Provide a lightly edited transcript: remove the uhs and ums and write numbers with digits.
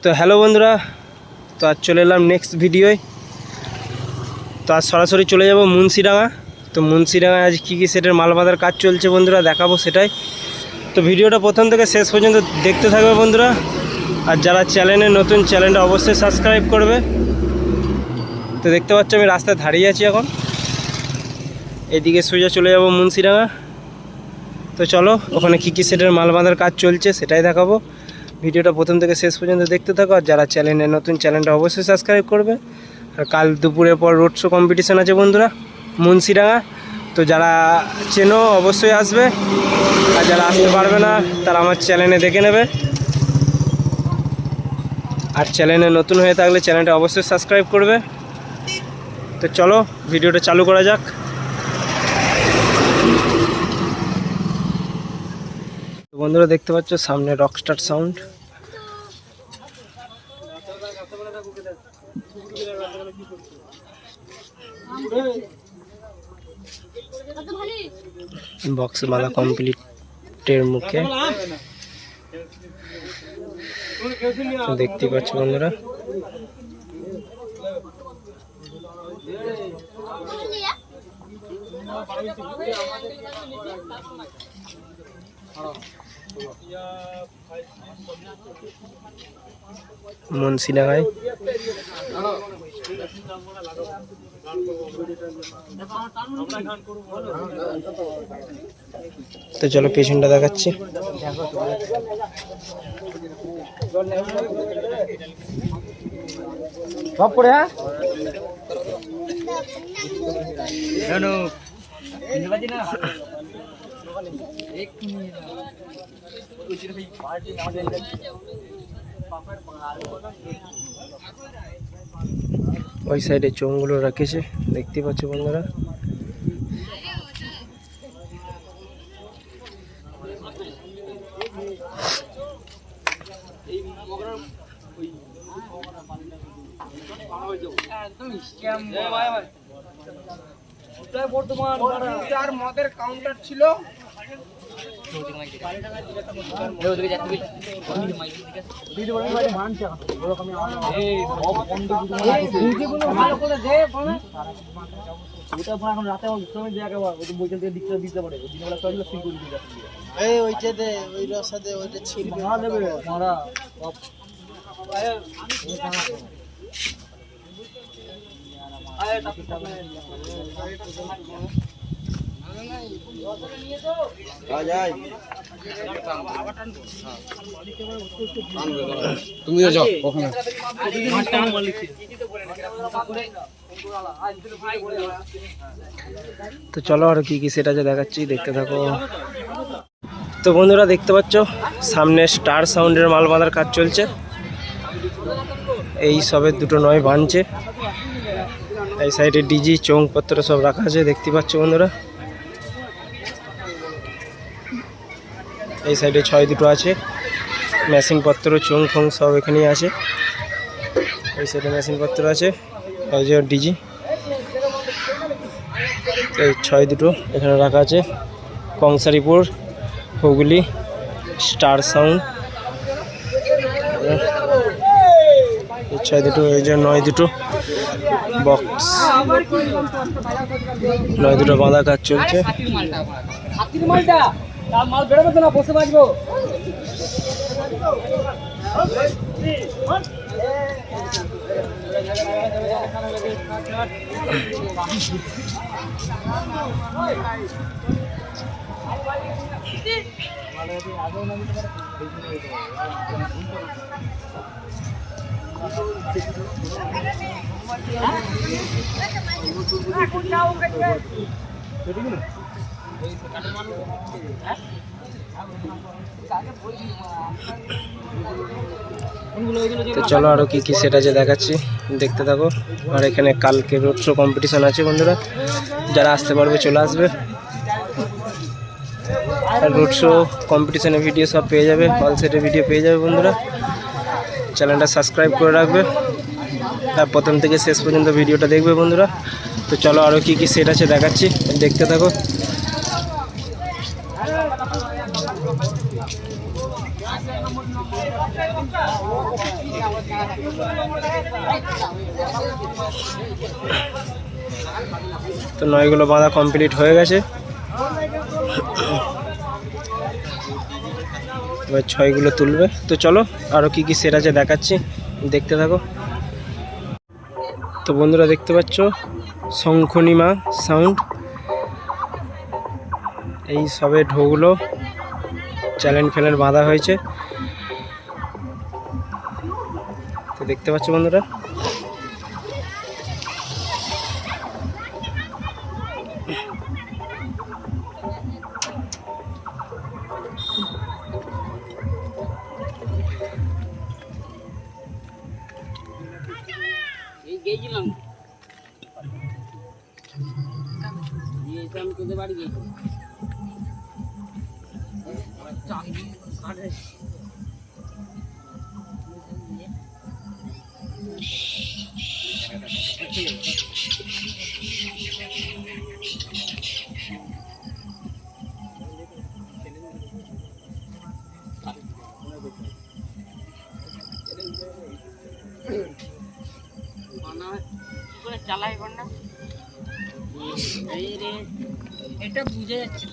তো হ্যালো বন্ধুরা, তো আজ চলে এলাম নেক্সট ভিডিওয়। তো আজ সরাসরি চলে যাব মুন্সিডাঙ্গা। তো মুন্সিডাঙ্গায় আজ কী কী সেটের মাল বাঁধার কাজ চলছে বন্ধুরা দেখাবো সেটাই। তো ভিডিওটা প্রথম থেকে শেষ পর্যন্ত দেখতে থাকবে বন্ধুরা। আর যারা চ্যানেলে নতুন, চ্যানেলটা অবশ্যই সাবস্ক্রাইব করবে। তো দেখতে পাচ্ছ আমি রাস্তায় দাঁড়িয়ে আছি এখন, এদিকে সোজা চলে যাব মুন্সিডাঙ্গা। তো চলো ওখানে কী কী সেটের মাল বাঁধার কাজ চলছে সেটাই দেখাবো। ভিডিওটা প্রথম থেকে শেষ পর্যন্ত দেখতে থাকো। আর যারা চ্যানেলে নতুন, চ্যানেলটা অবশ্যই সাবস্ক্রাইব করবে। আর কাল দুপুরের পর রোড শো কম্পিটিশান আছে বন্ধুরা মুন্সিডাঙ্গা। তো যারা চেনো অবশ্যই আসবে, আর যারা আসতে পারবে না তারা আমার চ্যানেলে দেখে নেবে। আর চ্যানেলে নতুন হয়ে থাকলে চ্যানেলটা অবশ্যই সাবস্ক্রাইব করবে। তো চলো ভিডিওটা চালু করা যাক। বন্ধুরা দেখতে পাচ্ছ সামনে রকস্টার সাউন্ড। বক্স মালা কমপ্লিটের মুখে দেখতে পাচ্ছ বন্ধুরা। মুন্সিডাঙ্গায় তো চলো পেছনটা দেখাচ্ছি। সব পড়ে ওই সাইডে চোঙগুলো রাখেছে দেখতে পাচ্ছ বন্ধুরা। মদের কাউন্টার ছিল তুমিও যাও ওখানে। তো চলো আর কি কি সেটা যে দেখাচ্ছি দেখতে থাকো। তো বন্ধুরা দেখতে পাচ্ছ সামনে স্টার সাউন্ডের মাল বাঁধার কাজ চলছে। এই সবে দুটো নয় বাঁধছে। এই সাইডে ডিজি চৌংপত্র সব রাখা আছে দেখতে পাচ্ছ বন্ধুরা। এই সাইডে 6 দুটো আছে মেশিন পত্র, চোং ফোং সব এখানেই আছে। এই সাইডে মেশিন পত্র আছে, এই যে ডিজি, এই 6 দুটো এখানে রাখা আছে। কংসারিপুর, হুগলি, স্টার সাউন্ড, এই 6 দুটো, এই যে 9 দুটো বক্স, 9 দুটো বাঁধা কাজ চলছে। মাল বেরোবে না, বসে বাজবো। তো চলো আরো কি কি সেট আছে দেখাচ্ছি দেখতে থাকো। আর এখানে কালকে রোড শো কম্পিটিশন আছে বন্ধুরা, যারা আসতে পারবে চলে আসবে। আর রোড শো কম্পিটিশনের ভিডিও সব পেয়ে যাবে, অল সেটের ভিডিও পেয়ে যাবে বন্ধুরা। চ্যানেলটা সাবস্ক্রাইব করে রাখবে, আর প্রথম থেকে শেষ পর্যন্ত ভিডিওটা দেখবে বন্ধুরা। তো চলো আরো কি কি সেট আছে দেখাচ্ছি দেখতে থাকো। তো নয়গুলো বাঁধা কমপ্লিট হয়ে গেছে, এবার ছয়গুলো তুলবে। তো চলো আরও কি কি সেট আছে দেখাচ্ছি, দেখতে থাকো। তো বন্ধুরা দেখতে পাচ্ছ শঙ্খনিমা সাউন্ড, এই সবে ঢোগুলো চ্যালেঞ্জ ফেলের বাঁধা হয়েছে। তো দেখতে পাচ্ছ বন্ধুরা, গেছিলাম আমি তোদের বাড়ি গেছিলাম। চালাই না এটা বুঝে যাচ্ছে।